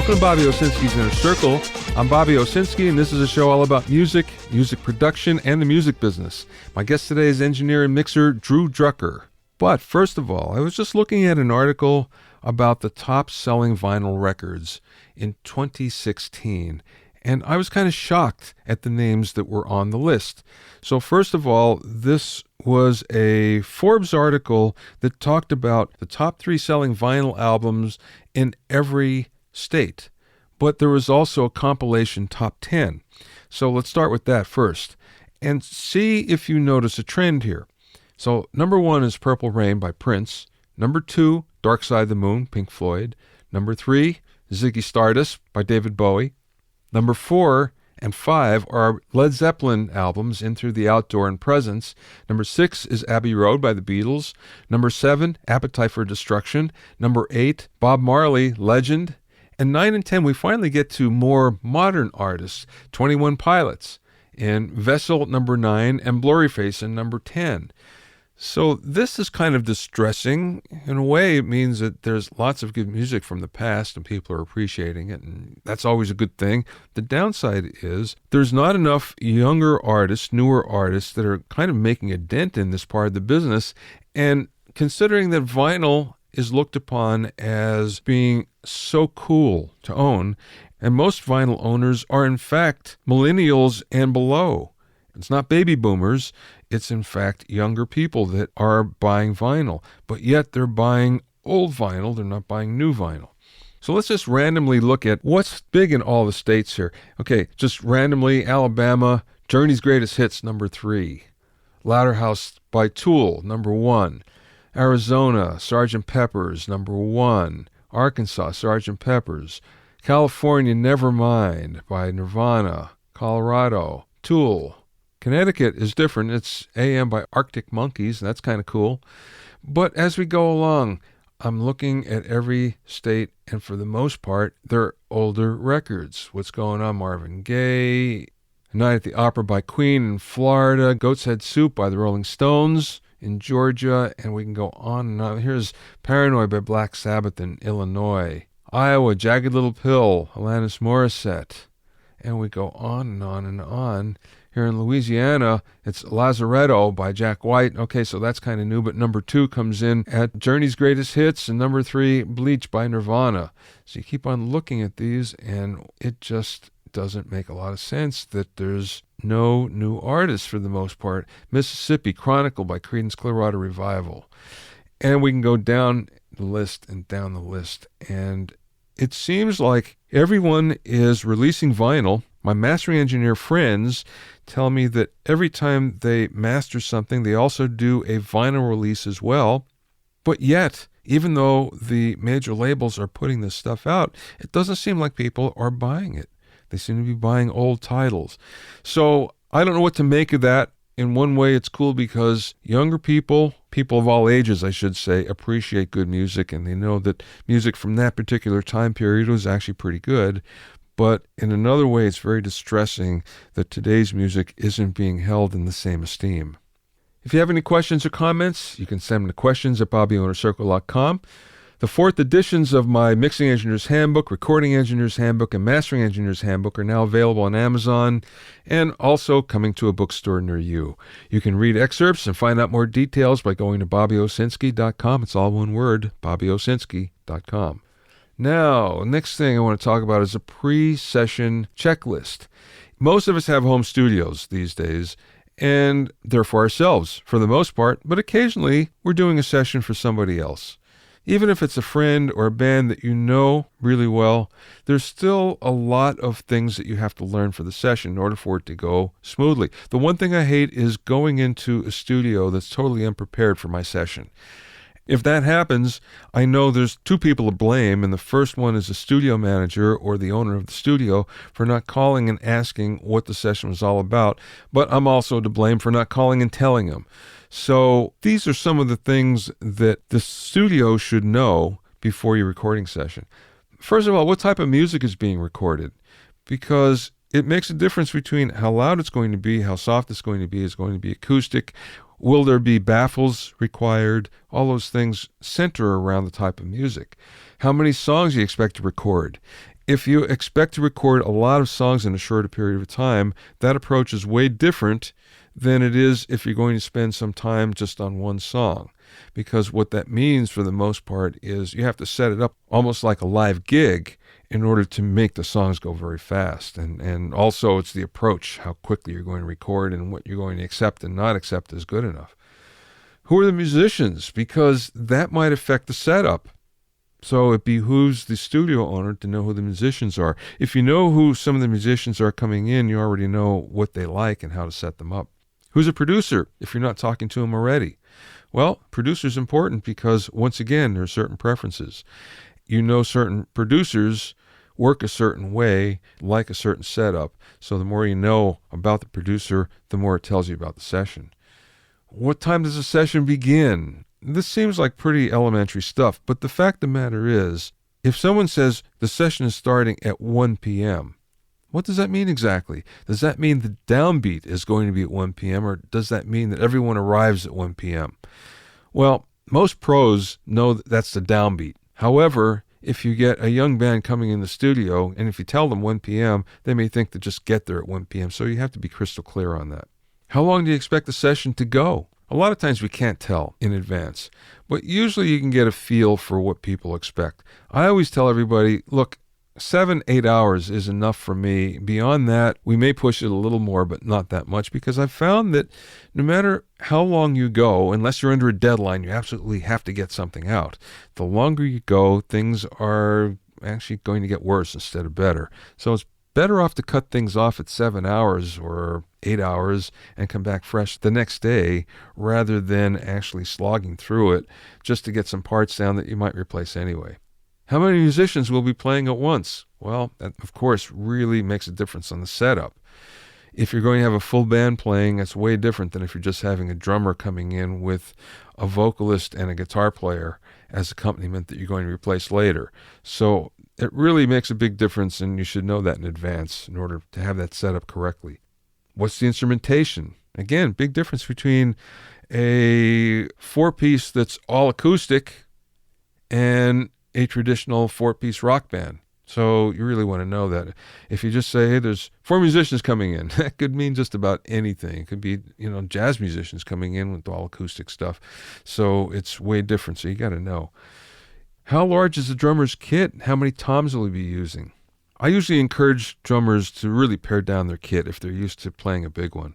Welcome to Bobby Owsinski's Inner Circle. I'm Bobby Owsinski, and this is a show all about music, music production, and the music business. My guest today is engineer and mixer Drew Drucker. But first of all, I was just looking at an article about the top-selling vinyl records in 2016, and I was kind of shocked at the names that were on the list. So first of all, this was a Forbes article that talked about the top 3 selling vinyl albums in every state. But there was also a compilation top 10. So let's start with that first and see if you notice a trend here. So number 1 is Purple Rain by Prince. Number 2, Dark Side of the Moon, Pink Floyd. Number 3, Ziggy Stardust by David Bowie. Number 4 and 5 are Led Zeppelin albums, In Through the Outdoor and Presence. Number 6 is Abbey Road by the Beatles. Number 7, Appetite for Destruction. Number 8, Bob Marley, Legend. And 9 and 10, we finally get to more modern artists, 21 Pilots, and Vessel number 9, and Blurryface in number 10. So this is kind of distressing. In a way, it means that there's lots of good music from the past and people are appreciating it, and that's always a good thing. The downside is there's not enough younger artists, newer artists that are kind of making a dent in this part of the business. And considering that vinyl is looked upon as being so cool to own, and most vinyl owners are in fact millennials and below. It's not baby boomers, it's in fact younger people that are buying vinyl, but yet they're buying old vinyl, they're not buying new vinyl. So let's just randomly look at what's big in all the states here. Okay, just randomly, Alabama, Journey's Greatest Hits, number 3. Louder House by Tool, number 1. Arizona, Sgt. Pepper's, number 1. Arkansas, Sgt. Pepper's. California, Nevermind by Nirvana. Colorado, Tool. Connecticut is different. It's AM by Arctic Monkeys. That's kind of cool. But as we go along, I'm looking at every state, and for the most part, they're older records. What's going on? Marvin Gaye. Night at the Opera by Queen in Florida. Goat's Head Soup by the Rolling Stones in Georgia, and we can go on and on. Here's Paranoid by Black Sabbath in Illinois. Iowa, Jagged Little Pill, Alanis Morissette. And we go on and on and on. Here in Louisiana, it's Lazaretto by Jack White. Okay, so that's kind of new, but number 2 comes in at Journey's Greatest Hits, and number 3, Bleach by Nirvana. So you keep on looking at these, and it just doesn't make a lot of sense that there's no new artists for the most part. Mississippi Chronicle by Creedence Clearwater Revival. And we can go down the list and down the list. And it seems like everyone is releasing vinyl. My mastering engineer friends tell me that every time they master something, they also do a vinyl release as well. But yet, even though the major labels are putting this stuff out, it doesn't seem like people are buying it. They seem to be buying old titles. So I don't know what to make of that. In one way, it's cool because younger people of all ages, I should say, appreciate good music, and they know that music from that particular time period was actually pretty good. But in another way, it's very distressing that today's music isn't being held in the same esteem. If you have any questions or comments, you can send them to questions@bobbyownercircle.com. The 4th editions of my Mixing Engineer's Handbook, Recording Engineer's Handbook, and Mastering Engineer's Handbook are now available on Amazon and also coming to a bookstore near you. You can read excerpts and find out more details by going to bobbyowsinski.com. It's all one word, bobbyowsinski.com. Now, next thing I want to talk about is a pre-session checklist. Most of us have home studios these days, and they're for ourselves for the most part, but occasionally we're doing a session for somebody else. Even if it's a friend or a band that you know really well, there's still a lot of things that you have to learn for the session in order for it to go smoothly. The one thing I hate is going into a studio that's totally unprepared for my session. If that happens, I know there's 2 people to blame, and the first one is the studio manager or the owner of the studio for not calling and asking what the session was all about, but I'm also to blame for not calling and telling them. So these are some of the things that the studio should know before your recording session. First of all, what type of music is being recorded? Because it makes a difference between how loud it's going to be, how soft it's going to be. Is it going to be acoustic? Will there be baffles required? All those things center around the type of music. How many songs do you expect to record? If you expect to record a lot of songs in a shorter period of time, that approach is way different than it is if you're going to spend some time just on one song. Because what that means for the most part is you have to set it up almost like a live gig in order to make the songs go very fast. And also it's the approach, how quickly you're going to record and what you're going to accept and not accept is good enough. Who are the musicians? Because that might affect the setup. So it behooves the studio owner to know who the musicians are. If you know who some of the musicians are coming in, you already know what they like and how to set them up. Who's a producer if you're not talking to them already? Well, producer's important because, once again, there are certain preferences. You know certain producers work a certain way, like a certain setup. So the more you know about the producer, the more it tells you about the session. What time does a session begin? This seems like pretty elementary stuff, but the fact of the matter is, if someone says the session is starting at 1 p.m., what does that mean exactly? Does that mean the downbeat is going to be at 1 p.m., or does that mean that everyone arrives at 1 p.m.? Well, most pros know that that's the downbeat. However, if you get a young band coming in the studio, and if you tell them 1 p.m., they may think to just get there at 1 p.m., so you have to be crystal clear on that. How long do you expect the session to go? A lot of times we can't tell in advance, but usually you can get a feel for what people expect. I always tell everybody, look, 7-8 hours is enough for me. Beyond that, we may push it a little more, but not that much, because I've found that no matter how long you go, unless you're under a deadline, you absolutely have to get something out. The longer you go, things are actually going to get worse instead of better. So it's better off to cut things off at 7 hours or 8 hours and come back fresh the next day rather than actually slogging through it just to get some parts down that you might replace anyway. How many musicians will be playing at once? Well, that, of course, really makes a difference on the setup. If you're going to have a full band playing, it's way different than if you're just having a drummer coming in with a vocalist and a guitar player as accompaniment that you're going to replace later. So it really makes a big difference, and you should know that in advance in order to have that set up correctly. What's the instrumentation? Again, big difference between a four-piece that's all acoustic and a traditional four-piece rock band. So you really want to know that. If you just say, hey, there's 4 musicians coming in, that could mean just about anything. It could be, jazz musicians coming in with all acoustic stuff. So it's way different. So you got to know. How large is the drummer's kit? How many toms will he be using? I usually encourage drummers to really pare down their kit if they're used to playing a big one.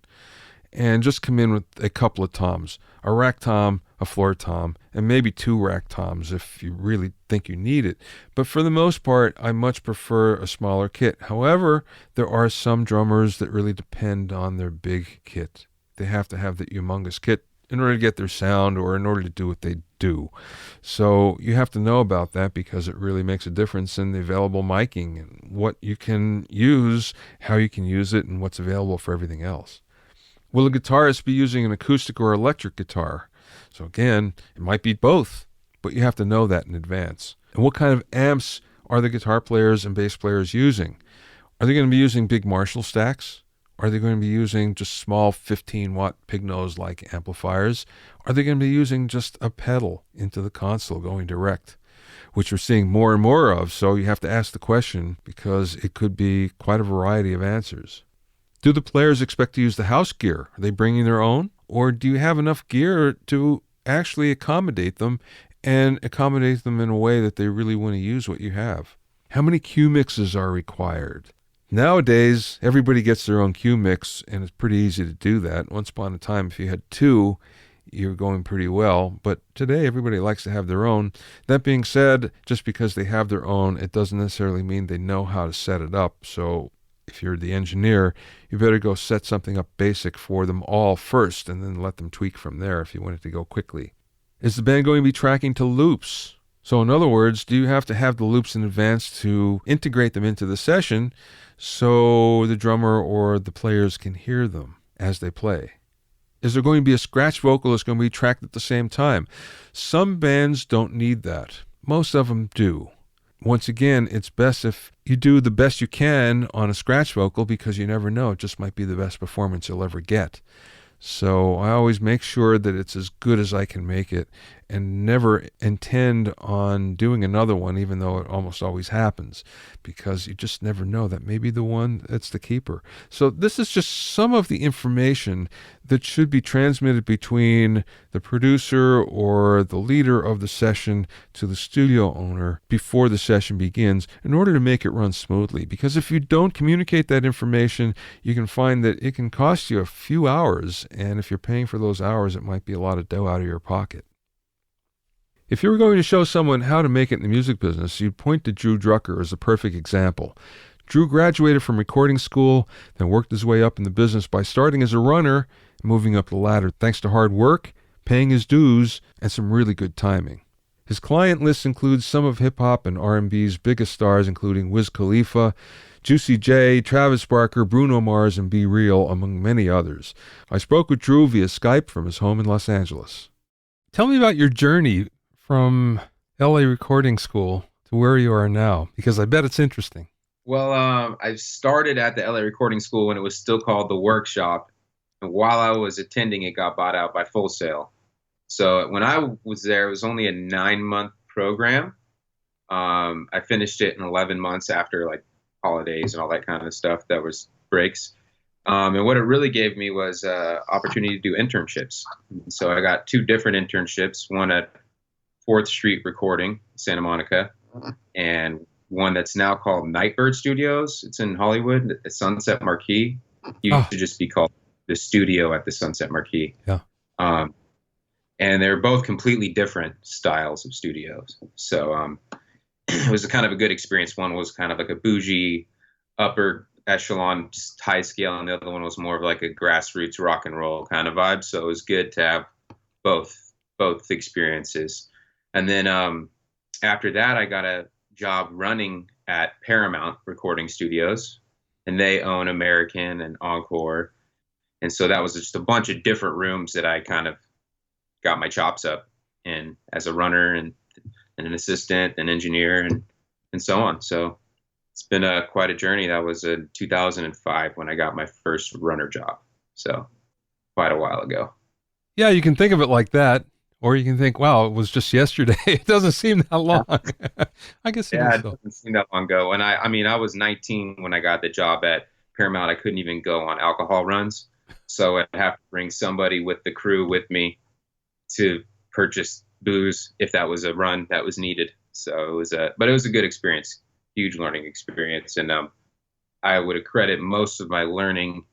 And just come in with a couple of toms, a rack tom, a floor tom, and maybe 2 rack toms if you really think you need it. But for the most part, I much prefer a smaller kit. However, there are some drummers that really depend on their big kit. They have to have the humongous kit in order to get their sound or in order to do what they do. So you have to know about that because it really makes a difference in the available miking and what you can use, how you can use it, and what's available for everything else. Will a guitarist be using an acoustic or electric guitar? So again, it might be both, but you have to know that in advance. And what kind of amps are the guitar players and bass players using? Are they going to be using big Marshall stacks? Are they going to be using just small 15-watt pig-nose-like amplifiers? Are they going to be using just a pedal into the console going direct, which we're seeing more and more of, so you have to ask the question because it could be quite a variety of answers. Do the players expect to use the house gear? Are they bringing their own? Or do you have enough gear to actually accommodate them and accommodate them in a way that they really want to use what you have? How many cue mixes are required? Nowadays, everybody gets their own cue mix, and it's pretty easy to do that. Once upon a time, if you had 2, you're going pretty well. But today, everybody likes to have their own. That being said, just because they have their own, it doesn't necessarily mean they know how to set it up. So if you're the engineer, you better go set something up basic for them all first and then let them tweak from there if you want it to go quickly. Is the band going to be tracking to loops? So in other words, do you have to have the loops in advance to integrate them into the session so the drummer or the players can hear them as they play? Is there going to be a scratch vocal that's going to be tracked at the same time? Some bands don't need that. Most of them do. Once again, it's best if you do the best you can on a scratch vocal because you never know. It just might be the best performance you'll ever get. So I always make sure that it's as good as I can make it. and never intend on doing another one, even though it almost always happens, because you just never know. That may be the one that's the keeper. So this is just some of the information that should be transmitted between the producer or the leader of the session to the studio owner before the session begins, in order to make it run smoothly. Because if you don't communicate that information, you can find that it can cost you a few hours, and if you're paying for those hours, it might be a lot of dough out of your pocket. If you were going to show someone how to make it in the music business, you'd point to Drew Drucker as a perfect example. Drew graduated from recording school, then worked his way up in the business by starting as a runner and moving up the ladder thanks to hard work, paying his dues, and some really good timing. His client list includes some of hip-hop and R&B's biggest stars, including Wiz Khalifa, Juicy J, Travis Barker, Bruno Mars, and Be Real, among many others. I spoke with Drew via Skype from his home in Los Angeles. Tell me about your journey from LA recording school to where you are now, because I bet it's interesting. Well, I started at the LA Recording School when it was still called the Workshop. And while I was attending, it got bought out by Full Sail. So when I was there, it was only a 9-month program. I finished it in 11 months after like holidays and all that kind of stuff. That was breaks. And what it really gave me was opportunity to do internships. So I got 2 different internships, one at 4th Street Recording, Santa Monica, and one that's now called Nightbird Studios. It's in Hollywood, at Sunset Marquis. Used to just be called the studio at the Sunset Marquis. Yeah. And they're both completely different styles of studios. So it was a kind of a good experience. One was kind of like a bougie, upper echelon, just high scale, and the other one was more of like a grassroots rock and roll kind of vibe. So it was good to have both experiences. And then after that, I got a job running at Paramount Recording Studios, and they own American and Encore. And so that was just a bunch of different rooms that I kind of got my chops up in as a runner and an assistant, an engineer, and so on. So it's been quite a journey. That was in 2005 when I got my first runner job. So quite a while ago. Yeah, you can think of it like that. Or you can think, wow, it was just yesterday. It doesn't seem that long. I guess it is. It doesn't seem that long ago. And I mean, I was 19 when I got the job at Paramount. I couldn't even go on alcohol runs. So I'd have to bring somebody with the crew with me to purchase booze if that was a run that was needed. So it was but it was a good experience, huge learning experience. And I would accredit most of my learning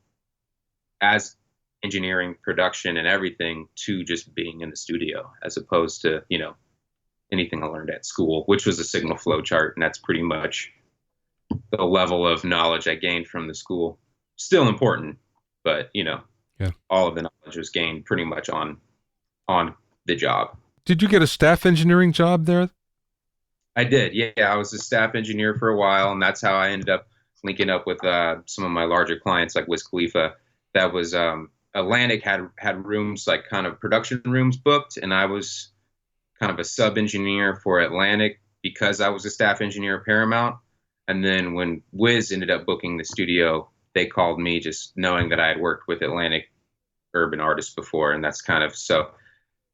as engineering, production, and everything to just being in the studio, as opposed to, anything I learned at school, which was a signal flow chart. And that's pretty much the level of knowledge I gained from the school. Still important, but, all of the knowledge was gained pretty much on the job. Did you get a staff engineering job there? I did. Yeah. I was a staff engineer for a while, and that's how I ended up linking up with some of my larger clients like Wiz Khalifa. That was, Atlantic had rooms, like kind of production rooms booked, and I was kind of a sub engineer for Atlantic because I was a staff engineer at Paramount. And then when Wiz ended up booking the studio, they called me, just knowing that I had worked with Atlantic urban artists before, and that's kind of so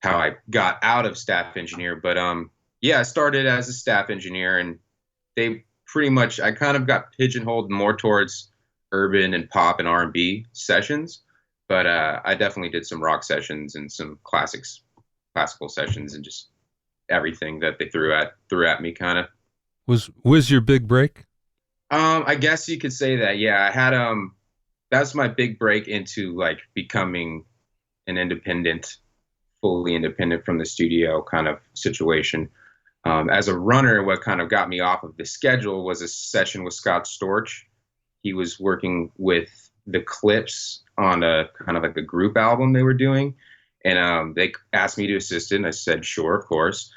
how I got out of staff engineer. But I started as a staff engineer, and they pretty much, I kind of got pigeonholed more towards urban and pop and R&B sessions. But I definitely did some rock sessions and some classical sessions, and just everything that they threw at me, kind of. Was your big break? I guess you could say that. Yeah, I had that's my big break into like becoming an independent, fully independent from the studio kind of situation. As a runner, what kind of got me off of the schedule was a session with Scott Storch. He was working with the Clips on a kind of like a group album they were doing. And they asked me to assist it, and I said, sure, of course.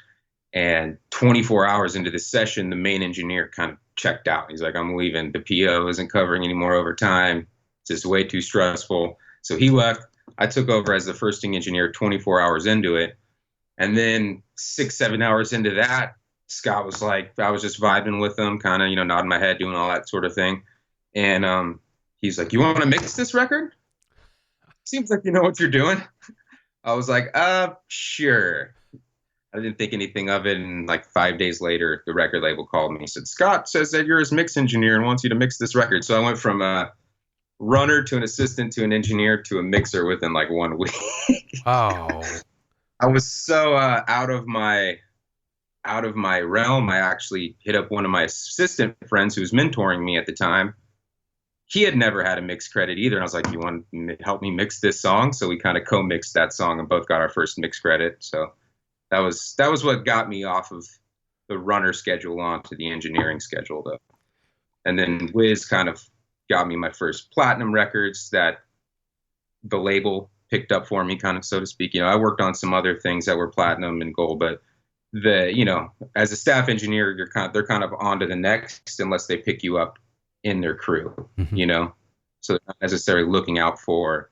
And 24 hours into the session, the main engineer kind of checked out. He's like, I'm leaving. The PO isn't covering any more overtime. It's just way too stressful. So he left. I took over as the firsting engineer 24 hours into it. And then 6-7 hours into that, Scott was like, I was just vibing with him, kind of, nodding my head, doing all that sort of thing. And he's like, you want to mix this record? Seems like you know what you're doing. I was like, sure. I didn't think anything of it. And like 5 days later, the record label called me and said, Scott says that you're his mix engineer and wants you to mix this record. So I went from a runner to an assistant to an engineer to a mixer within like 1 week. Wow. I was so out of my realm. I actually hit up one of my assistant friends who was mentoring me at the time. He had never had a mix credit either. And I was like, you want to help me mix this song? So we kind of co-mixed that song and both got our first mix credit. So that was what got me off of the runner schedule onto the engineering schedule though. And then Wiz kind of got me my first platinum records that the label picked up for me, kind of, so to speak. I worked on some other things that were platinum and gold, but as a staff engineer, they're kind of on to the next unless they pick you up in their crew, Mm-hmm. so they're not necessarily looking out for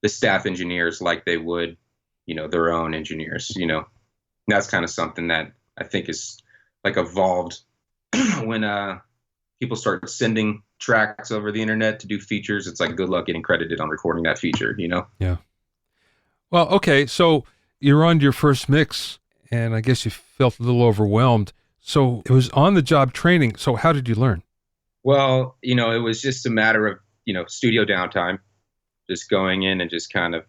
the staff engineers like they would, their own engineers, And that's kind of something that I think is like evolved when people start sending tracks over the internet to do features. It's like good luck getting credited on recording that feature. Yeah. Well, okay. So you're on your first mix, and I guess you felt a little overwhelmed. So it was on the job training. So how did you learn? Well, it was just a matter of, studio downtime, just going in and just kind of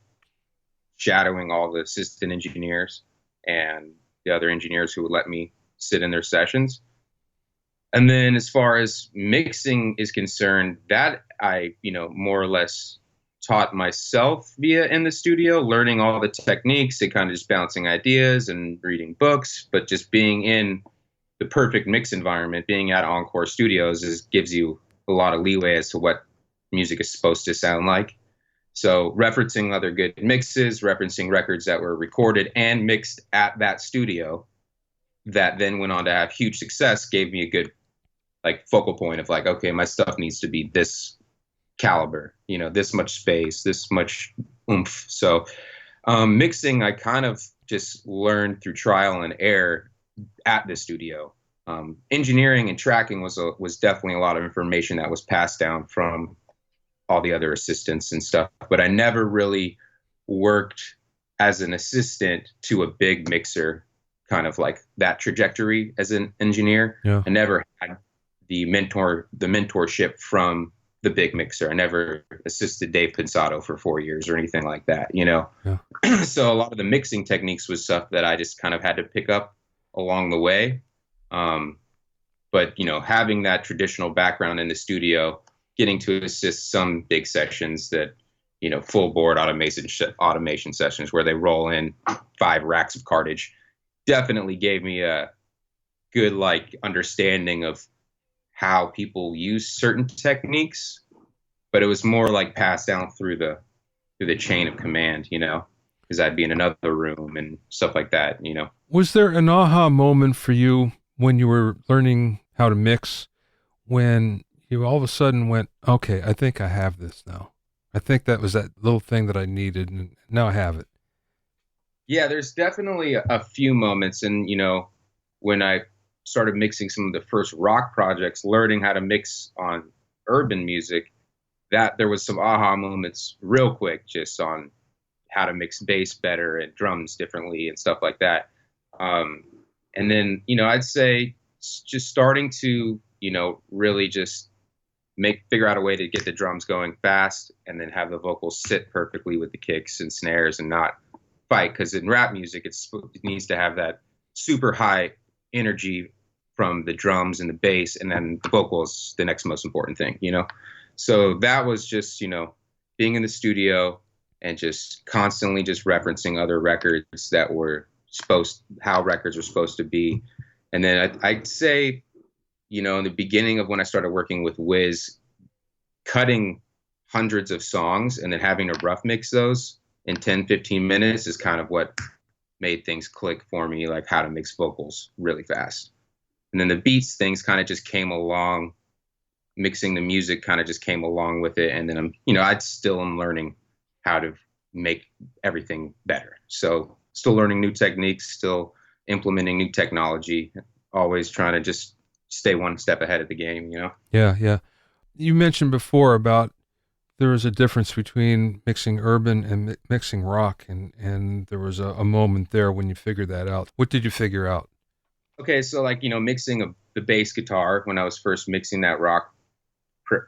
shadowing all the assistant engineers and the other engineers who would let me sit in their sessions. And then as far as mixing is concerned, that I, more or less taught myself via in the studio, learning all the techniques and kind of just bouncing ideas and reading books, but just being in the perfect mix environment, being at Encore Studios gives you a lot of leeway as to what music is supposed to sound like. So referencing other good mixes, referencing records that were recorded and mixed at that studio that then went on to have huge success gave me a good like focal point of like, okay, my stuff needs to be this caliber, this much space, this much oomph. So mixing, I kind of just learned through trial and error at the studio. Engineering and tracking was definitely a lot of information that was passed down from all the other assistants and stuff, but I never really worked as an assistant to a big mixer, kind of like that trajectory as an engineer. Yeah. I never had the mentorship from the big mixer. I never assisted Dave Pensato for 4 years or anything like that, Yeah. So a lot of the mixing techniques was stuff that I just kind of had to pick up along the way. But having that traditional background in the studio, getting to assist some big sessions that, full board automation sessions where they roll in 5 racks of cartridge, definitely gave me a good like understanding of how people use certain techniques, but it was more like passed down through the chain of command, because I'd be in another room and stuff like that. Was there an aha moment for you when you were learning how to mix, when you all of a sudden went, okay, I think I have this now. I think that was that little thing that I needed, and now I have it. Yeah, there's definitely a few moments, and when I started mixing some of the first rock projects, learning how to mix on urban music, that there was some aha moments real quick just on how to mix bass better and drums differently and stuff like that. And then, I'd say just starting to, really just figure out a way to get the drums going fast and then have the vocals sit perfectly with the kicks and snares and not fight. Because in rap music, it needs to have that super high energy from the drums and the bass, and then the vocals, the next most important thing, So that was just, being in the studio and just constantly just referencing other records that were how records were supposed to be. And then I'd say, in the beginning of when I started working with Wiz, cutting hundreds of songs and then having to rough mix those in 10, 15 minutes is kind of what made things click for me, like how to mix vocals really fast. And then the beats things kind of just came along. Mixing the music kind of just came along with it. And then I still am learning how to make everything better. So still learning new techniques, still implementing new technology, always trying to just stay one step ahead of the game. Yeah, yeah. You mentioned before about there is a difference between mixing urban and mixing rock, and there was a moment there when you figured that out. What did you figure out? Okay, so like mixing the bass guitar when I was first mixing that rock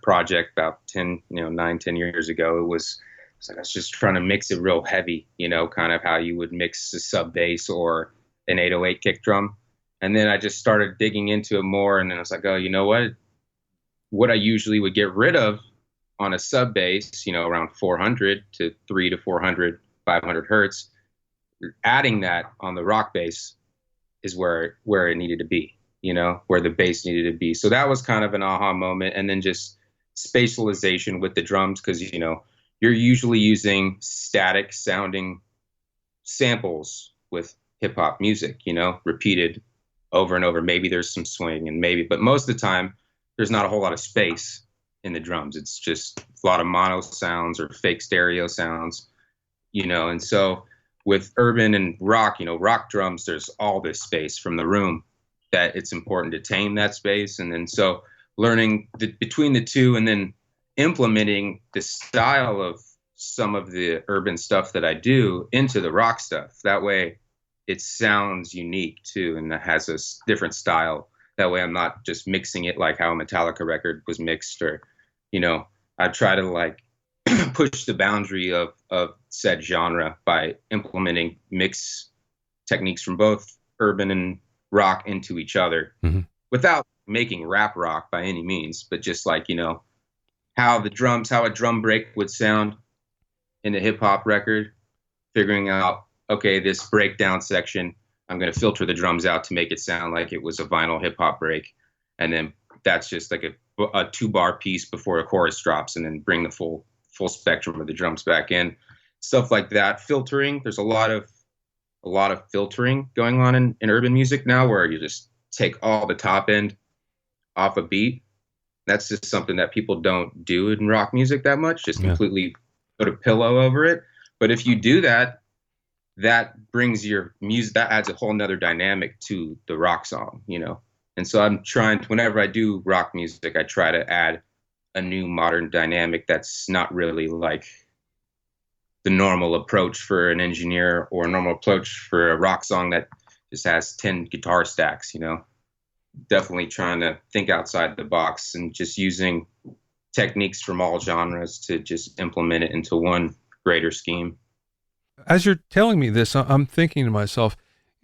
project about 10, 9, 10 years ago, it's like I was just trying to mix it real heavy, kind of how you would mix a sub bass or an 808 kick drum. And then I just started digging into it more, and then I was like, oh, you know what I usually would get rid of on a sub bass, around 400 to 3 to 400, 500 hertz, adding that on the rock bass is where it needed to be, where the bass needed to be. So that was kind of an aha moment. And then just spatialization with the drums, because, you're usually using static sounding samples with hip hop music, repeated over and over. Maybe there's some swing but most of the time there's not a whole lot of space in the drums. It's just a lot of mono sounds or fake stereo sounds, and so with urban and rock, rock drums, there's all this space from the room that it's important to tame that space. And then so learning between the two and then implementing the style of some of the urban stuff that I do into the rock stuff. That way it sounds unique too, and it has a different style. That way I'm not just mixing it like how a Metallica record was mixed, or, I try to like push the boundary of said genre by implementing mix techniques from both urban and rock into each other, without making rap rock by any means, but just like, how a drum break would sound in a hip hop record, figuring out, okay, this breakdown section, I'm going to filter the drums out to make it sound like it was a vinyl hip hop break. And then that's just like a 2-bar piece before a chorus drops, and then bring the full spectrum of the drums back in. Stuff like that. Filtering. There's a lot of filtering going on in urban music now, where you just take all the top end off a beat. That's just something that people don't do in rock music that much. Just completely put a pillow over it. But if you do that, that brings your music, that adds a whole nother dynamic to the rock song, And so I'm trying to, whenever I do rock music, I try to add a new modern dynamic that's not really like the normal approach for an engineer, or a normal approach for a rock song that just has 10 guitar stacks, Definitely trying to think outside the box and just using techniques from all genres to just implement it into one greater scheme. As you're telling me this, I'm thinking to myself,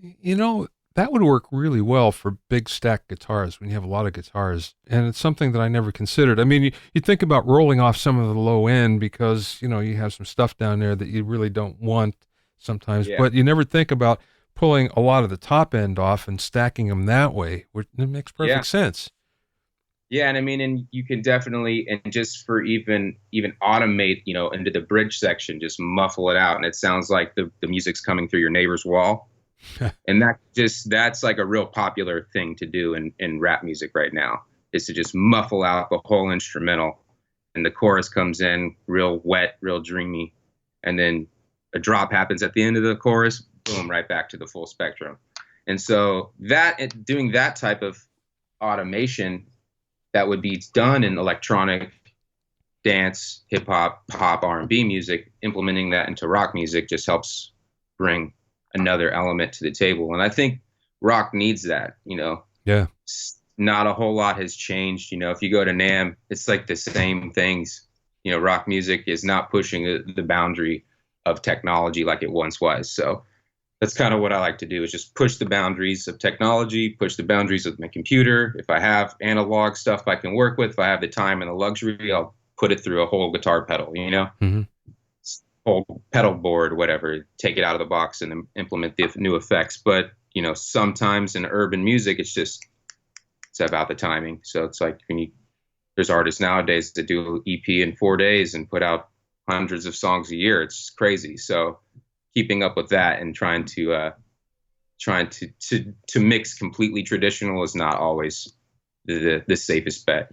that would work really well for big stack guitars when you have a lot of guitars. And it's something that I never considered. I mean, you think about rolling off some of the low end because, you have some stuff down there that you really don't want sometimes, but you never think about pulling a lot of the top end off and stacking them that way, which it makes perfect sense. Yeah, and I mean, and you can definitely, and just for even automate, into the bridge section, just muffle it out, and it sounds like the music's coming through your neighbor's wall. And that's like a real popular thing to do in rap music right now, is to just muffle out the whole instrumental, and the chorus comes in real wet, real dreamy, and then a drop happens at the end of the chorus, boom, right back to the full spectrum. And so doing that type of automation that would be done in electronic, dance, hip hop, pop, R&B music, implementing that into rock music just helps bring another element to the table. And I think rock needs that, Yeah. Not a whole lot has changed. If you go to NAMM, it's like the same things. Rock music is not pushing the boundary of technology like it once was. So that's kind of what I like to do, is just push the boundaries of technology, push the boundaries of my computer. If I have analog stuff I can work with, if I have the time and the luxury, I'll put it through a whole guitar pedal, whole pedal board, whatever, take it out of the box and then implement the new effects. But, sometimes in urban music, it's about the timing. So it's like there's artists nowadays that do EP in 4 days and put out hundreds of songs a year. It's crazy. So keeping up with that and trying to mix completely traditional is not always the safest bet,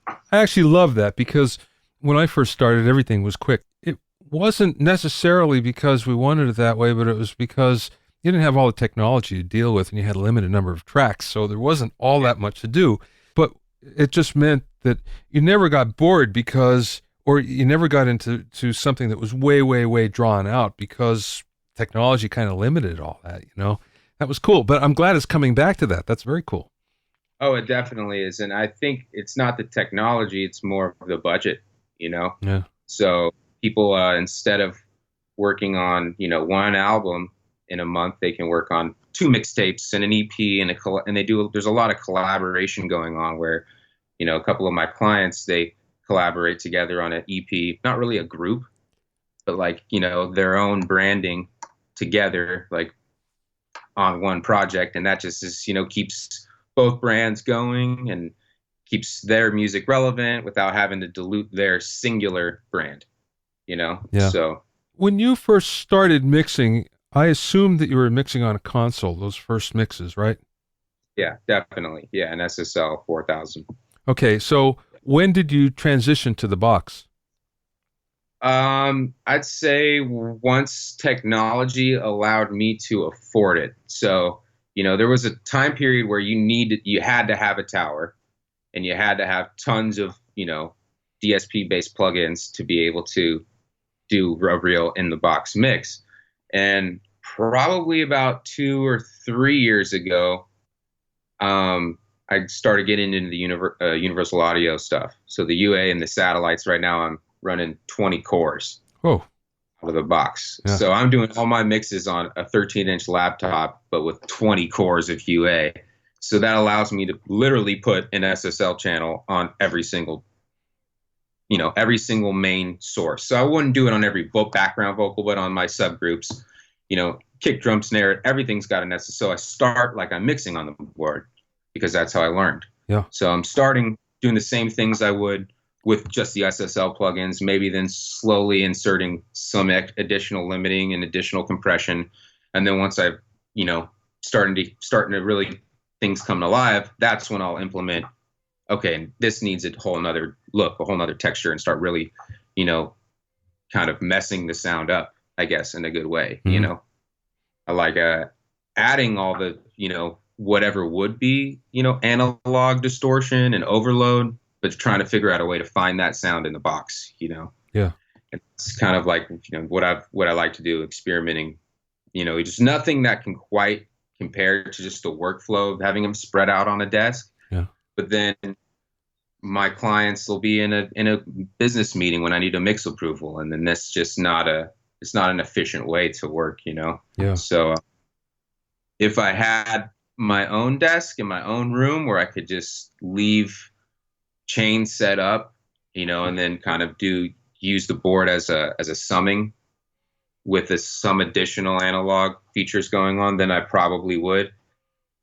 I actually love that, because when I first started, everything was quick. It wasn't necessarily because we wanted it that way, but it was because you didn't have all the technology to deal with, and you had a limited number of tracks, so there wasn't all that much to do. But it just meant that you never got bored, because or you never got into something that was way, way, way drawn out because technology kind of limited all that, you know? That was cool. But I'm glad it's coming back to that. That's very cool. Oh, it definitely is. And I think it's not the technology, it's more of the budget, you know? Yeah. So people, instead of working on, one album in a month, they can work on two mixtapes and an EP and there's a lot of collaboration going on where, a couple of my clients, they collaborate together on an EP, not really a group, but like, their own branding together, like on one project. And that just is, keeps both brands going and keeps their music relevant without having to dilute their singular brand, Yeah. So When you first started mixing, I assumed that you were mixing on a console, those first mixes, right? yeah, definitely. Yeah. An SSL 4000. Okay. So when did you transition to the box? I'd say once technology allowed me to afford it. So, there was a time period where you had to have a tower and you had to have tons of, DSP based plugins to be able to do a real in the box mix. And probably about 2 or 3 years ago, I started getting into the universal audio stuff. So the UA and the satellites right now, I'm running 20 cores Oh, out of the box. yeah. So I'm doing all my mixes on a 13-inch laptop, but with 20 cores of UA. So that allows me to literally put an SSL channel on every single main source. So I wouldn't do it on every background vocal, but on my subgroups, kick, drum, snare, everything's got an SSL. So I start like I'm mixing on the board because that's how I learned. Yeah. So I'm starting doing the same things I would with just the SSL plugins, maybe then slowly inserting some additional limiting and additional compression. And then once I've, starting to really things come alive, that's when I'll implement, okay, this needs a whole nother look, a whole nother texture, and start really, kind of messing the sound up, I guess, in a good way. Mhm. I like adding all the, whatever would be, analog distortion and overload, but trying to figure out a way to find that sound in the box, Yeah. It's kind of like, what I like to do, experimenting, just nothing that can quite compare to just the workflow of having them spread out on a desk. Yeah. But then my clients will be in a business meeting when I need a mix approval, and then that's just it's not an efficient way to work, Yeah. So if I had my own desk in my own room where I could just leave chain set up, and then kind of use the board as a summing with some additional analog features going on, then I probably would.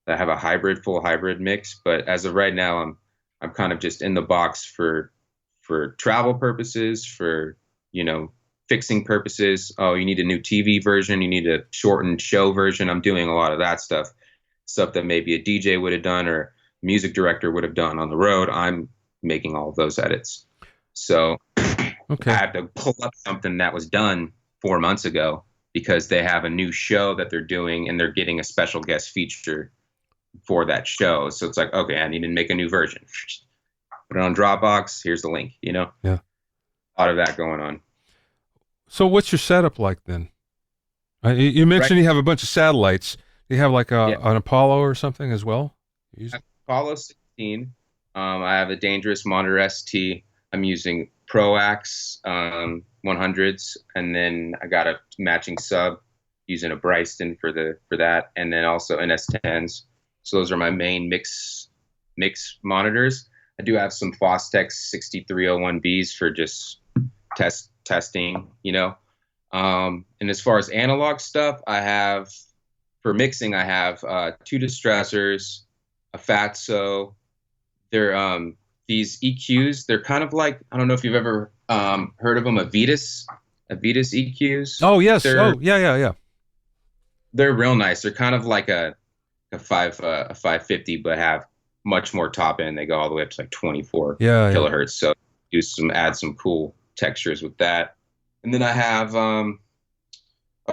I have a full hybrid mix, but as of right now, I'm kind of just in the box for travel purposes, for fixing purposes. Oh, you need a new TV version, you need a shortened show version. I'm doing a lot of that stuff that maybe a DJ would have done or music director would have done on the road. I'm making all of those edits. So Okay. I had to pull up something that was done 4 months ago because they have a new show that they're doing and they're getting a special guest feature for that show. So it's like, okay, I need to make a new version. Put it on Dropbox. Here's the link, Yeah. A lot of that going on. So what's your setup like then? You mentioned you have a bunch of satellites. Do you have like an Apollo or something as well? Apollo 16. I have a Dangerous Monitor ST. I'm using ProAx 100s, and then I got a matching sub using a Bryston for that, and then also NS10s. So those are my main mix monitors. I do have some Fostex 6301Bs for just testing, And as far as analog stuff, for mixing, I have 2 distressors, a Fatso. They're these EQs. They're kind of like, I don't know if you've ever heard of them, Avitas EQs. Oh yes. Yeah. They're real nice. They're kind of like a 550, but have much more top end. They go all the way up to like 24 kilohertz. So add some cool textures with that. And then I have a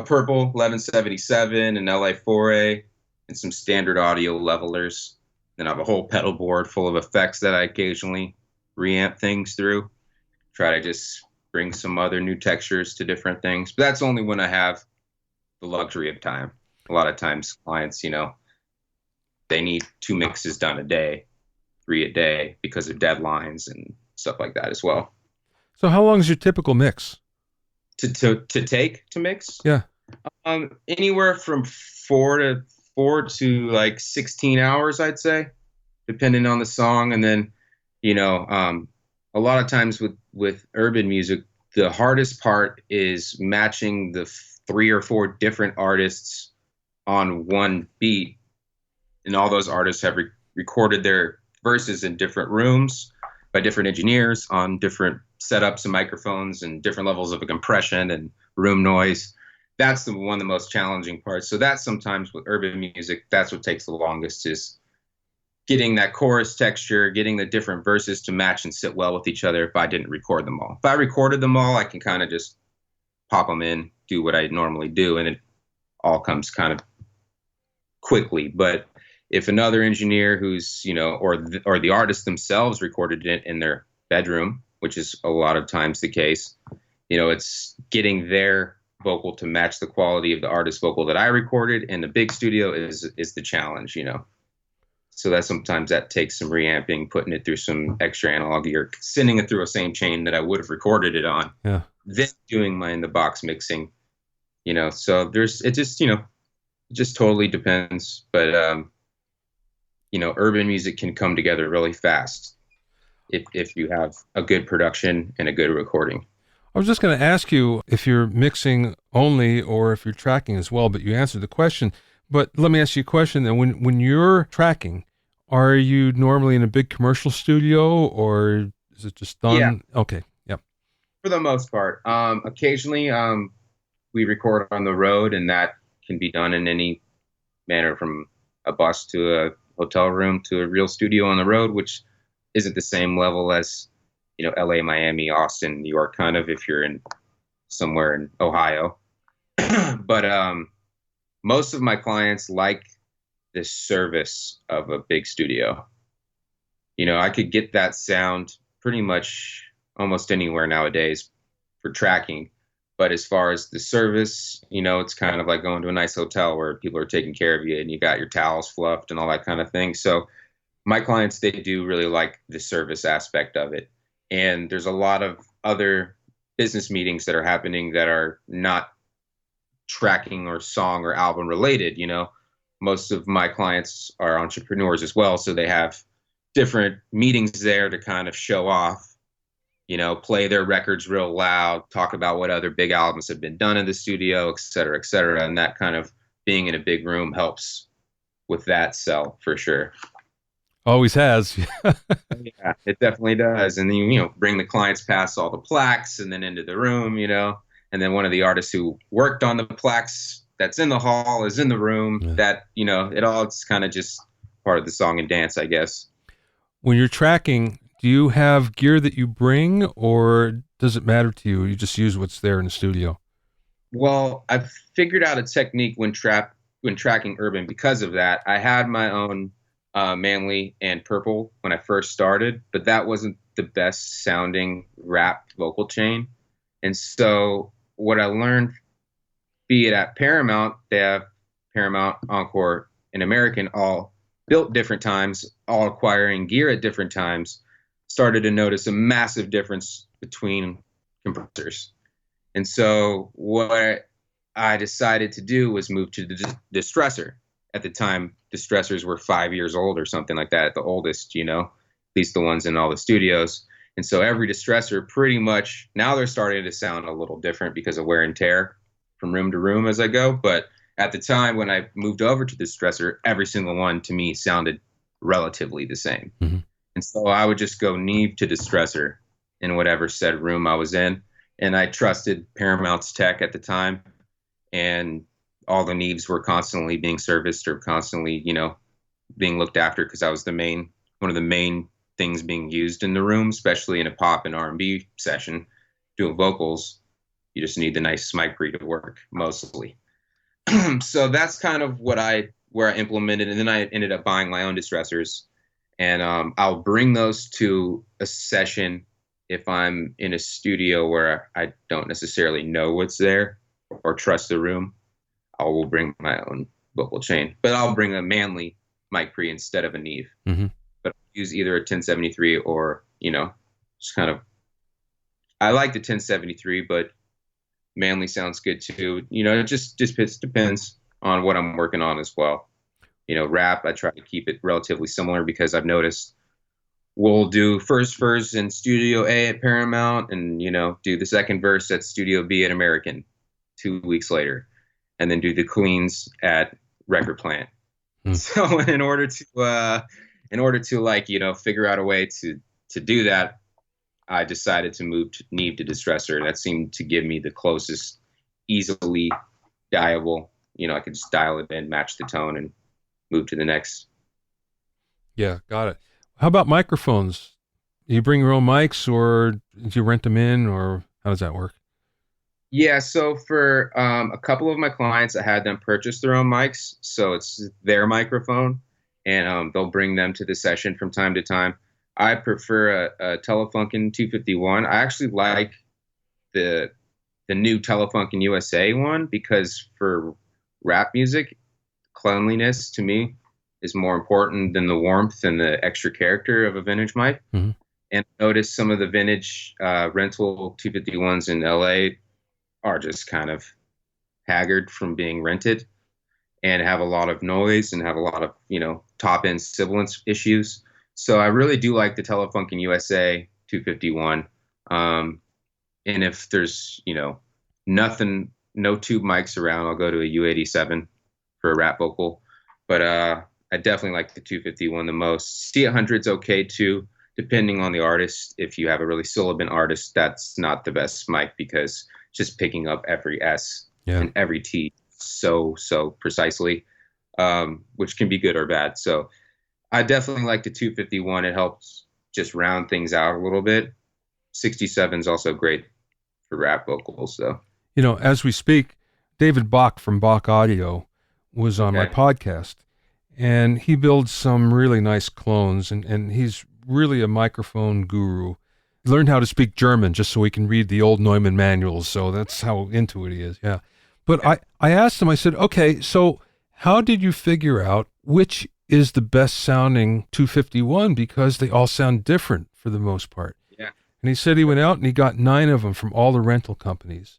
purple 1177, an LA4A, and some standard audio levelers. Then I have a whole pedal board full of effects that I occasionally reamp things through. try to just bring some other new textures to different things. But that's only when I have the luxury of time. A lot of times clients, they need 2 mixes done a day, 3 a day because of deadlines and stuff like that as well. So how long is your typical mix? To mix? Yeah. Anywhere from 4 to like 16 hours, I'd say, depending on the song. And then, a lot of times with urban music, the hardest part is matching the 3 or 4 different artists on one beat. And all those artists have recorded their verses in different rooms by different engineers on different setups and microphones and different levels of compression and room noise. That's one of the most challenging parts. So that's sometimes with urban music, that's what takes the longest, is getting that chorus texture, getting the different verses to match and sit well with each other if I didn't record them all. If I recorded them all, I can kind of just pop them in, do what I normally do, and it all comes kind of quickly. But if another engineer who's, or the artist themselves recorded it in their bedroom, which is a lot of times the case, it's getting their vocal to match the quality of the artist's vocal that I recorded in the big studio is the challenge, So that sometimes that takes some reamping, putting it through some extra analog gear, sending it through a same chain that I would have recorded it on. Yeah. Then doing my in the box mixing, so it just totally depends. But urban music can come together really fast if you have a good production and a good recording. I was just going to ask you if you're mixing only or if you're tracking as well, but you answered the question. But let me ask you a question then. When you're tracking, are you normally in a big commercial studio or is it just done? Yeah. Okay. Yep. For the most part. Occasionally, we record on the road, and that can be done in any manner, from a bus to a hotel room to a real studio on the road, which isn't the same level as, LA, Miami, Austin, New York, kind of, if you're in somewhere in Ohio. But most of my clients like the service of a big studio. I could get that sound pretty much almost anywhere nowadays for tracking. But as far as the service, it's kind of like going to a nice hotel where people are taking care of you and you got your towels fluffed and all that kind of thing. So my clients, they do really like the service aspect of it. And there's a lot of other business meetings that are happening that are not tracking or song or album related. Most of my clients are entrepreneurs as well. So they have different meetings there to kind of show off, play their records real loud, talk about what other big albums have been done in the studio, et cetera, et cetera. And that kind of being in a big room helps with that sell for sure. Always has. Yeah, it definitely does. And then, bring the clients past all the plaques and then into the room, and then one of the artists who worked on the plaques that's in the hall is in the room. Yeah. That, it's kind of just part of the song and dance, I guess. When you're tracking, do you have gear that you bring, or does it matter to you? You just use what's there in the studio? Well, I've figured out a technique when tracking urban because of that. I had my own Manly and Purple when I first started, but that wasn't the best sounding rap vocal chain. And so what I learned, be it at Paramount, they have Paramount, Encore, and American, all built different times, all acquiring gear at different times, started to notice a massive difference between compressors. And so what I decided to do was move to the distressor. At the time, distressors were 5 years old or something like that, at the oldest, at least the ones in all the studios. And so every distressor pretty much, now they're starting to sound a little different because of wear and tear from room to room as I go. But at the time when I moved over to distressor, every single one to me sounded relatively the same. Mm-hmm. And so I would just go Neve to distressor in whatever said room I was in. And I trusted Paramount's tech at the time. And all the Neves were constantly being serviced or constantly, being looked after because I was one of the main things being used in the room, especially in a pop and R&B session, doing vocals. You just need the nice mic pre to work mostly. So that's kind of where I implemented. And then I ended up buying my own distressors, and I'll bring those to a session if I'm in a studio where I don't necessarily know what's there or trust the room, I will bring my own vocal chain. But I'll bring a Manley mic pre instead of a Neve. Hmm. But I'll use either a 1073 or, just kind of. I like the 1073, but Manley sounds good too. It just depends on what I'm working on as well. Rap, I try to keep it relatively similar because I've noticed we'll do first verse in Studio A at Paramount and, do the second verse at Studio B at American 2 weeks later, and then do the cleans at Record Plant. Mm. So in order to like, figure out a way to do that, I decided to move to Neve to Distressor. That seemed to give me the closest, easily dialable. I could just dial it in, match the tone, and move to the next. Yeah, got it. How about microphones? Do you bring your own mics, or do you rent them in, or how does that work? Yeah, so for a couple of my clients, I had them purchase their own mics, so it's their microphone, and they'll bring them to the session from time to time. I prefer a Telefunken 251. I actually like the the new Telefunken USA one because for rap music, cleanliness to me is more important than the warmth and the extra character of a vintage mic. Hmm. And I noticed some of the vintage rental 251s in LA are just kind of haggard from being rented and have a lot of noise and have a lot of, top end sibilance issues. So I really do like the Telefunken USA 251. And if there's, nothing, no tube mics around, I'll go to a U87 for a rap vocal. But I definitely like the 251 the most. C100's okay too, depending on the artist. If you have a really sibilant artist, that's not the best mic because just picking up every S Yeah. and every T so precisely, which can be good or bad. So I definitely like the 251. It helps just round things out a little bit. 67 is also great for rap vocals, though. As we speak, David Bach from Bach Audio was on my Okay. podcast, and he builds some really nice clones, and he's really a microphone guru. He learned how to speak German just so he can read the old Neumann manuals, so that's how into it he is, yeah. But Okay. I asked him, I said, okay, so how did you figure out which is the best sounding 251? Because they all sound different for the most part. Yeah. And he said he went out and he got 9 of them from all the rental companies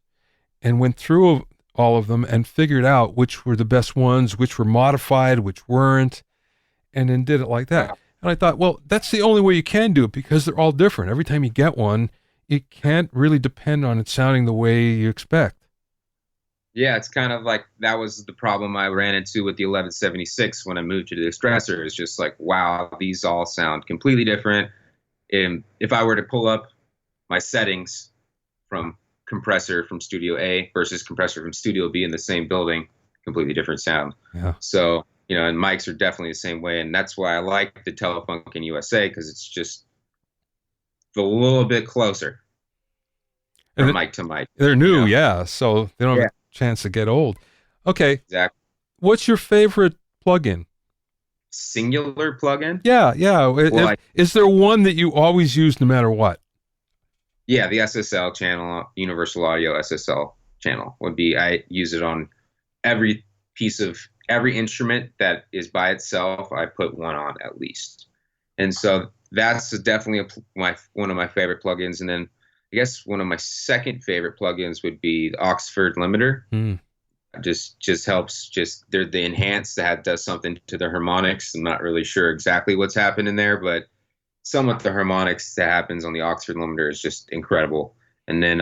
and went through all of them and figured out which were the best ones, which were modified, which weren't, and then did it like that. Wow. And I thought, well, that's the only way you can do it because they're all different. Every time you get one, it can't really depend on it sounding the way you expect. Yeah, it's kind of like that was the problem I ran into with the 1176 when I moved to the Distressor. It's just like, wow, these all sound completely different. And if I were to pull up my settings from compressor from Studio A versus compressor from Studio B in the same building, completely different sound. Yeah. So, and mics are definitely the same way. And that's why I like the Telefunken USA because it's just a little bit closer And from mic to mic. they're new, You know? yeah, so they don't have Yeah, a chance to get old. Okay, exactly. what's your favorite plugin? Singular plugin. Yeah, yeah. Well, Is there one that you always use no matter what? yeah, the SSL channel, Universal Audio SSL channel would be, I use it on every piece of every instrument that is by itself. I put one on at least. And so that's definitely one of my favorite plugins. And then I guess one of my second favorite plugins would be the Oxford Limiter. Hmm. Just helps, just they're the enhance that does something to the harmonics. I'm not really sure exactly what's happening there, but some of the harmonics that happens on the Oxford Limiter is just incredible. And then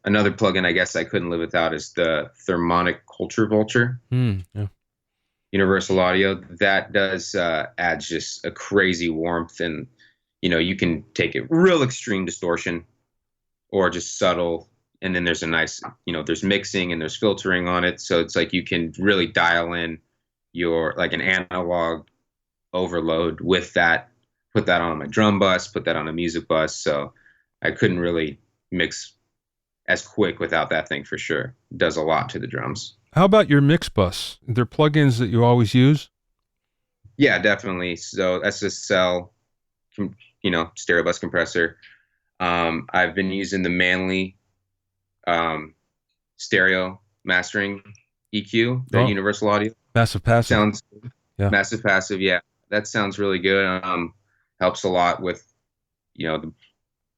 another plugin I guess I couldn't live without is the Thermonic Culture Vulture. Yeah. Universal Audio that does adds just a crazy warmth, and you can take it real extreme distortion or just subtle, and then there's a nice there's mixing and there's filtering on it, so it's like you can really dial in your like an analog overload with that, put that on my drum bus, put that on a music bus. So I couldn't really mix as quick without that thing for sure. It does a lot to the drums. How about your mix bus? Are there plugins that you always use? Yeah, definitely. So SSL, stereo bus compressor. I've been using the Manly um, stereo mastering EQ, the Oh, Universal Audio. massive passive. Sounds Yeah. massive passive. Yeah, that sounds really good. Helps a lot with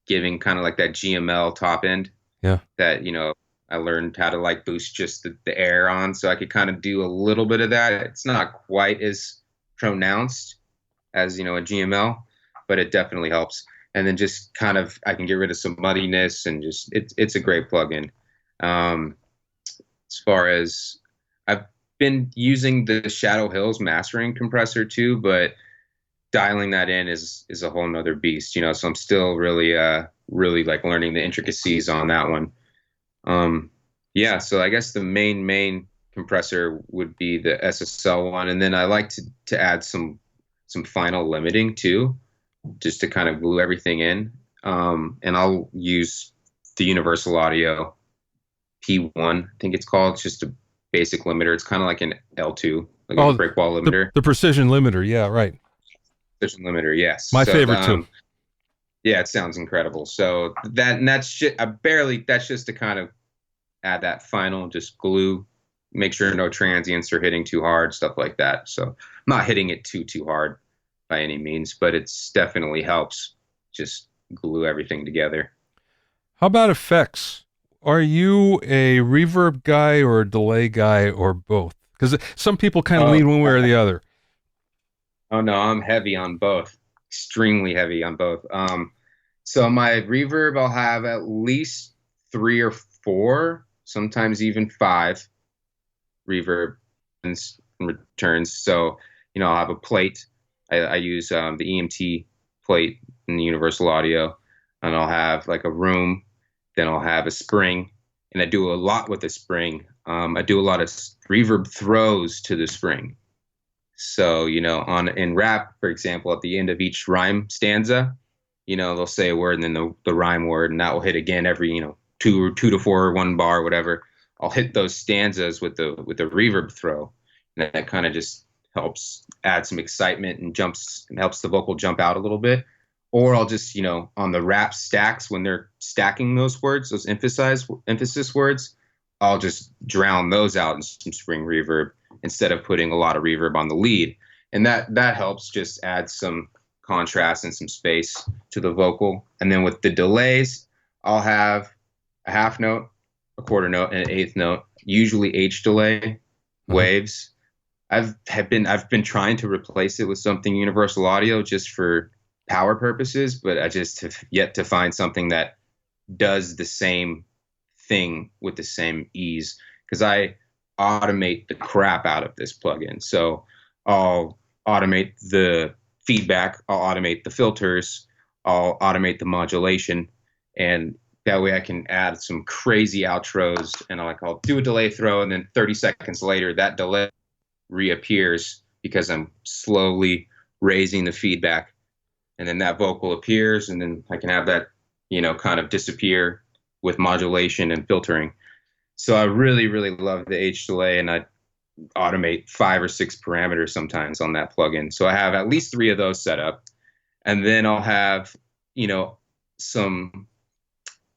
giving kind of like that GML top end Yeah. that I learned how to like boost just the air on, so I could kind of do a little bit of that. It's not quite as pronounced as a GML, but it definitely helps. And then just kind of I can get rid of some muddiness, and just it's a great plugin. Um, as far as I've been using the Shadow Hills mastering compressor too, but dialing that in is a whole nother beast, so I'm still really like learning the intricacies on that one. um yeah, so I guess the main compressor would be the SSL one, and then I like to add some final limiting too, just to kind of glue everything in. And I'll use the Universal Audio P1, I think it's called. It's just a basic limiter. It's kind of like an L2, like a Oh, brick wall the limiter. the precision limiter. Yeah, right. Precision limiter, yes. My So favorite too. yeah, it sounds incredible. So that's shit. That's just to kind of add that final, just glue, make sure no transients are hitting too hard, stuff like that. So I'm not hitting it too hard by any means, but it's definitely helps just glue everything together. How about effects? Are you a reverb guy or a delay guy or both? Because some people kind of Oh, lean one way or the other. oh no, I'm heavy on both, extremely heavy on both. So my reverb, I'll have at least three or four, sometimes even five reverb and returns. So, I'll have a plate. I use the EMT plate in the Universal Audio, and I'll have like a room. Then I'll have a spring, and I do a lot with the spring. I do a lot of reverb throws to the spring. So, on in rap, for example, at the end of each rhyme stanza, they'll say a word and then the rhyme word, and that will hit again every, two to four, one bar, whatever. I'll hit those stanzas with the reverb throw, and that kind of just helps add some excitement and jumps and helps the vocal jump out a little bit. Or I'll just, on the rap stacks, when they're stacking those words, those emphasis words, I'll just drown those out in some spring reverb instead of putting a lot of reverb on the lead. And that helps just add some contrast and some space to the vocal. And then with the delays, I'll have a half note, a quarter note, and an eighth note, usually H delay Uh-huh. waves. I've been trying to replace it with something Universal Audio just for power purposes, but I just have yet to find something that does the same thing with the same ease, because I automate the crap out of this plugin. So I'll automate the feedback, I'll automate the filters, I'll automate the modulation, and that way I can add some crazy outros, and I'll do a delay throw, and then 30 seconds later that delay reappears because I'm slowly raising the feedback, and then that vocal appears, and then I can have that kind of disappear with modulation and filtering. So I really love the H delay, and I automate 5 or 6 parameters sometimes on that plugin. So I have at least 3 of those set up, and then I'll have some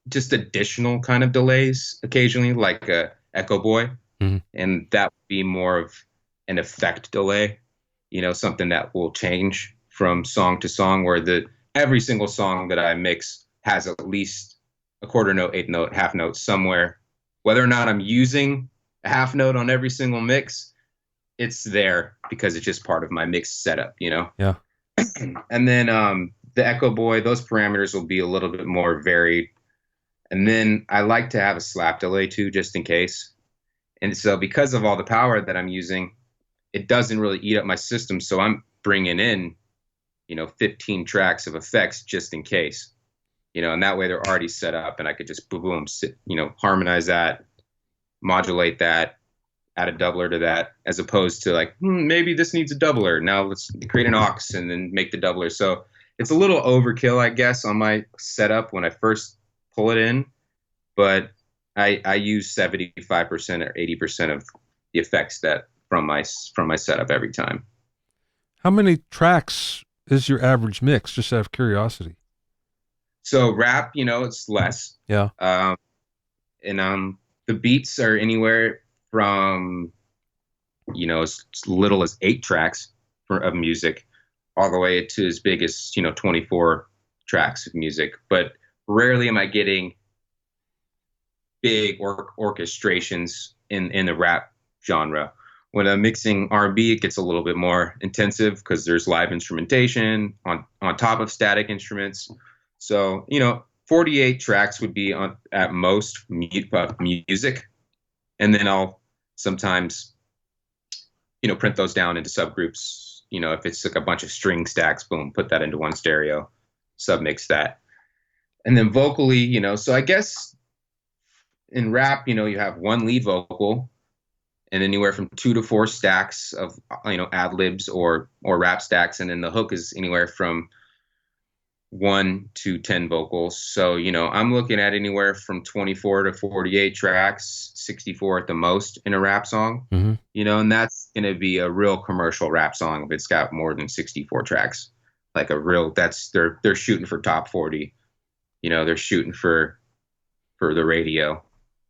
just additional kind of delays occasionally, like a Echo Boy, Mhm. and that would be more of an effect delay, something that will change from song to song, where the every single song that I mix has at least a quarter note, eighth note, half note somewhere. Whether or not I'm using a half note on every single mix, it's there because it's just part of my mix setup. Yeah. And then the Echo Boy, those parameters will be a little bit more varied. And then I like to have a slap delay too, just in case. And so because of all the power that I'm using, it doesn't really eat up my system. So I'm bringing in, 15 tracks of effects just in case, and that way they're already set up, and I could just boom, boom, harmonize that, modulate that, add a doubler to that, as opposed to like, maybe this needs a doubler. Now let's create an aux and then make the doubler. So it's a little overkill, I guess, on my setup when I first pull it in, but I use 75% or 80% of the effects that from my setup every time. How many tracks is your average mix? Just out of curiosity. So rap, it's less. Yeah. Um, and the beats are anywhere from as little as 8 tracks of music, all the way to as big as 24 tracks of music. But rarely am I getting big orchestrations in the rap genre. When I'm mixing R&B, it gets a little bit more intensive because there's live instrumentation on top of static instruments. So 48 tracks would be on at most music, and then I'll sometimes print those down into subgroups. If it's like a bunch of string stacks, boom, put that into one stereo, submix that. And then vocally, so I guess in rap, you have one lead vocal and anywhere from 2 to 4 stacks of, ad libs or rap stacks. And then the hook is anywhere from 1 to 10 vocals. So, I'm looking at anywhere from 24 to 48 tracks, 64 at the most in a rap song, and that's going to be a real commercial rap song if it's got more than 64 tracks. Like they're shooting for top 40. They're shooting for the radio,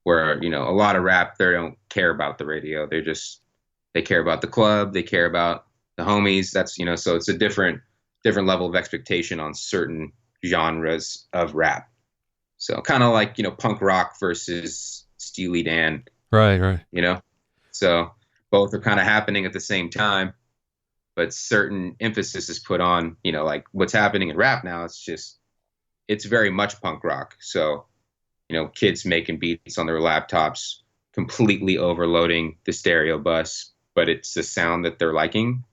where, a lot of rap, they don't care about the radio. They care about the club. They care about the homies. That's, so it's a different level of expectation on certain genres of rap. So kind of like, punk rock versus Steely Dan. Right. So both are kind of happening at the same time, but certain emphasis is put on, like what's happening in rap now. It's very much punk rock. So, kids making beats on their laptops, completely overloading the stereo bus, but it's the sound that they're liking.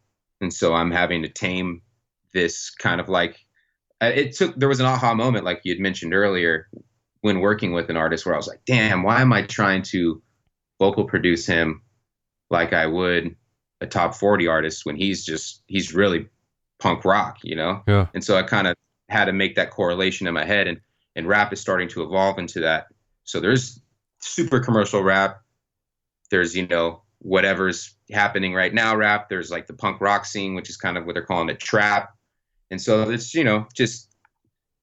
And so I'm having to tame this kind of like, there was an aha moment, like you had mentioned earlier, when working with an artist, where I was like, damn, why am I trying to vocal produce him like I would a top 40 artist when he's really punk rock, Yeah. And so I kind of had to make that correlation in my head, and rap is starting to evolve into that. So there's super commercial rap. There's, whatever's happening right now rap. There's like the punk rock scene, which is kind of what they're calling it, trap. And so it's, just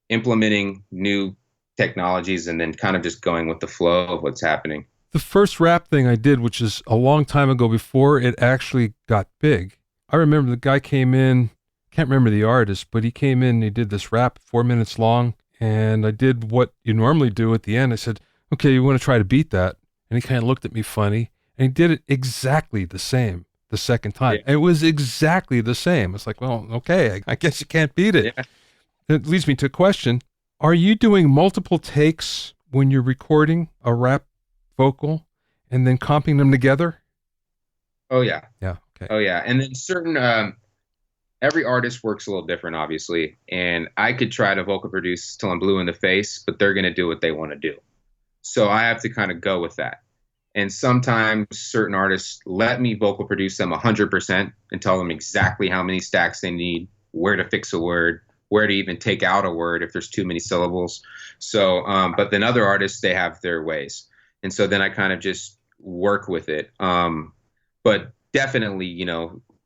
implementing new technologies and then kind of just going with the flow of what's happening. The first rap thing I did, which is a long time ago before it actually got big, I remember the guy came in, can't remember the artist, but he came in and he did this rap 4 minutes long. And I did what you normally do at the end. I said, okay, you want to try to beat that? And he kind of looked at me funny, and he did it exactly the same the second time. Yeah. It was exactly the same. It's like, well, okay, I guess you can't beat it. Yeah. It leads me to a question. Are you doing multiple takes when you're recording a rap vocal and then comping them together? Oh, yeah. Yeah. Okay. Oh, yeah. And then every artist works a little different, obviously. And I could try to vocal produce till I'm blue in the face, but they're going to do what they want to do. So I have to kind of go with that. And sometimes certain artists let me vocal produce them 100% and tell them exactly how many stacks they need, where to fix a word, where to even take out a word if there's too many syllables. So, but then other artists, they have their ways. And so then I kind of just work with it. But definitely,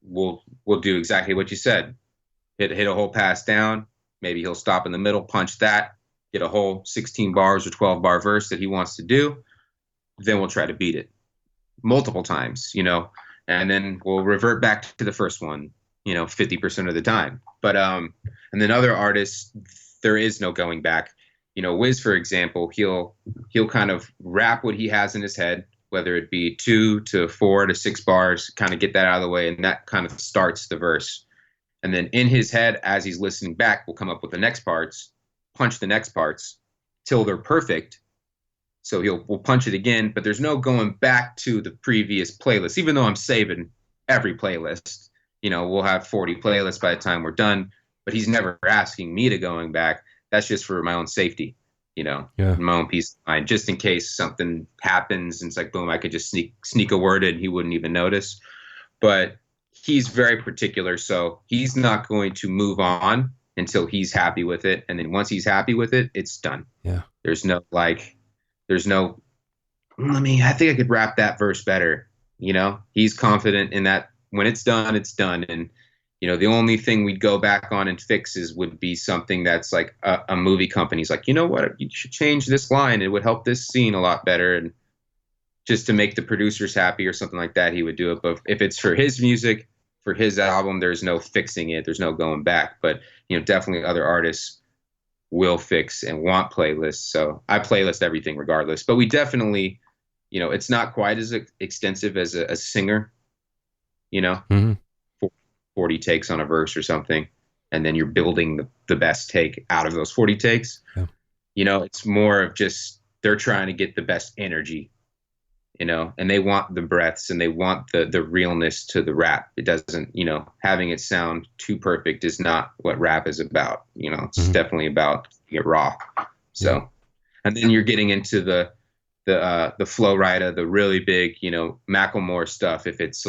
we'll do exactly what you said. Hit a whole pass down. Maybe he'll stop in the middle, punch that, get a whole 16 bars or 12 bar verse that he wants to do. Then we'll try to beat it multiple times, and then we'll revert back to the first one, 50% of the time. But and then other artists, there is no going back. Wiz, for example, he'll kind of rap what he has in his head, whether it be 2 to 4 to 6 bars, kind of get that out of the way, and that kind of starts the verse. And then in his head, as he's listening back, we'll come up with the next parts, punch the next parts till they're perfect. So we'll punch it again, but there's no going back to the previous playlist, even though I'm saving every playlist. We'll have 40 playlists by the time we're done, but he's never asking me to going back. That's just for my own safety, my own peace of mind, just in case something happens and it's like, boom, I could just sneak a word in, he wouldn't even notice. But he's very particular, so he's not going to move on until he's happy with it. And then once he's happy with it, it's done. Yeah. There's no, I think I could rap that verse better. He's confident in that when it's done, it's done. And, the only thing we'd go back on and fixes would be something that's like a movie company's like, you know what, you should change this line. It would help this scene a lot better. And just to make the producers happy or something like that, he would do it. But if it's for his music, for his album, there's no fixing it. There's no going back. But, definitely other artists will fix and want playlists. So I playlist everything regardless. But we definitely, it's not quite as extensive as a singer, Mm-hmm. 40 takes on a verse or something. And then you're building the best take out of those 40 takes. Yeah. It's more of just they're trying to get the best energy, and they want the breaths and they want the realness to the rap. It doesn't, having it sound too perfect is not what rap is about. It's Mm-hmm. definitely definitely about get raw. So, and then you're getting into the Flow Rida, the really big, Macklemore stuff. If it's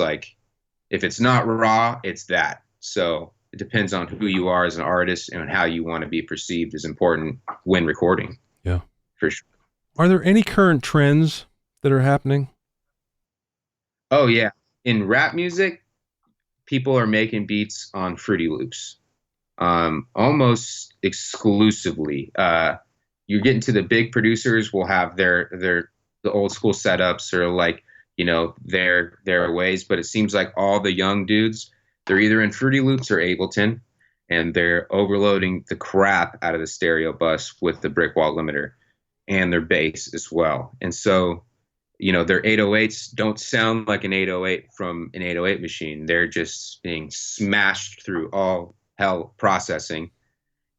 not raw, it's that. So it depends on who you are as an artist and how you want to be perceived is important when recording. Yeah, for sure. Are there any current trends that are happening? Oh yeah. In rap music, people are making beats on Fruity Loops. Almost exclusively. You're getting to the big producers will have the old school setups or like, their ways, but it seems like all the young dudes, they're either in Fruity Loops or Ableton, and they're overloading the crap out of the stereo bus with the brick wall limiter and their bass as well. And so, their 808s don't sound like an 808 from an 808 machine. They're just being smashed through all hell processing.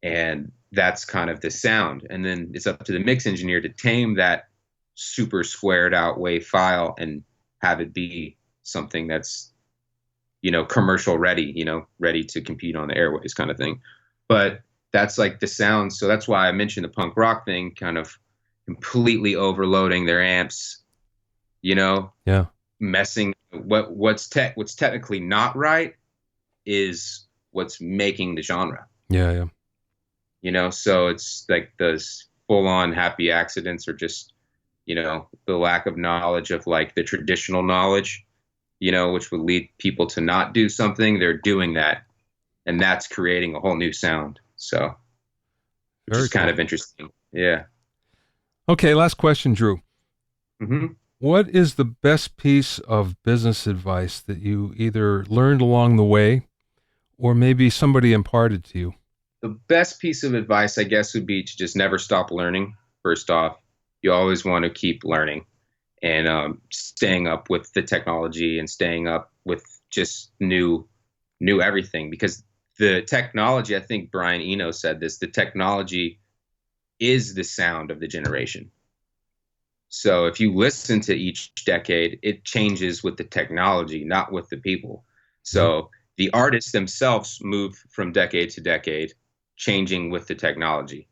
And that's kind of the sound. And then it's up to the mix engineer to tame that super squared out wave file and have it be something that's, commercial ready, ready to compete on the airways kind of thing. But that's like the sound. So that's why I mentioned the punk rock thing, kind of completely overloading their amps, messing what's technically not right is what's making the genre. Yeah. So it's like those full on happy accidents or just, the lack of knowledge of like the traditional knowledge, which would lead people to not do something. They're doing that, and that's creating a whole new sound. So which is kind of interesting. Yeah. Okay. Last question, Drew. Mm-hmm. What is the best piece of business advice that you either learned along the way or maybe somebody imparted to you? The best piece of advice, I guess, would be to just never stop learning. First off, you always want to keep learning and staying up with the technology and staying up with just new everything. Because the technology, I think Brian Eno said this, the technology is the sound of the generation. So if you listen to each decade, it changes with the technology, not with the people. So the artists themselves move from decade to decade, changing with the technology.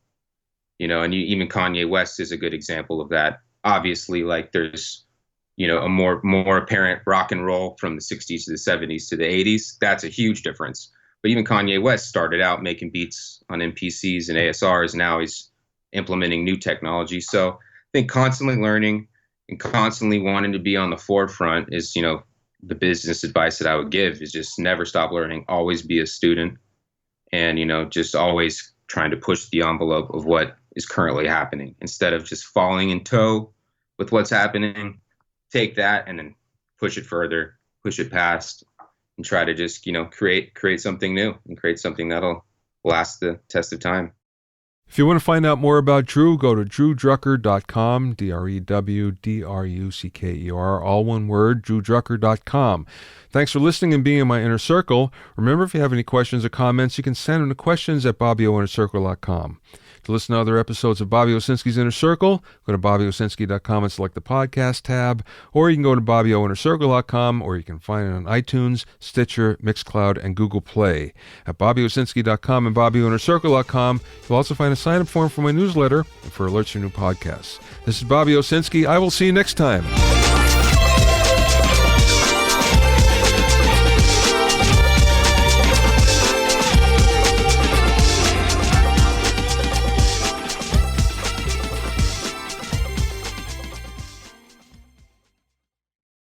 And even Kanye West is a good example of that. Obviously, like there's, a more apparent rock and roll from the 60s to the 70s to the 80s. That's a huge difference. But even Kanye West started out making beats on MPCs and ASRs. Now he's implementing new technology. So I think constantly learning and constantly wanting to be on the forefront is, the business advice that I would give is just never stop learning, always be a student, and, just always trying to push the envelope of what is currently happening instead of just falling in tow with what's happening. Take that and then push it further, push it past, and try to just, create something new and create something that'll last the test of time. If you want to find out more about Drew, go to drewdrucker.com, DREWDRUCKER, all one word, drewdrucker.com. Thanks for listening and being in my inner circle. Remember, if you have any questions or comments, you can send them to questions@BobbyOInnerCircle.com. To listen to other episodes of Bobby Owsinski's Inner Circle, go to BobbyOwsinski.com and select the podcast tab, or you can go to BobbyOInnerCircle.com, or you can find it on iTunes, Stitcher, Mixcloud, and Google Play. At BobbyOwsinski.com and BobbyOInnerCircle.com, you'll also find a sign-up form for my newsletter and for alerts for new podcasts. This is Bobby Owsinski. I will see you next time.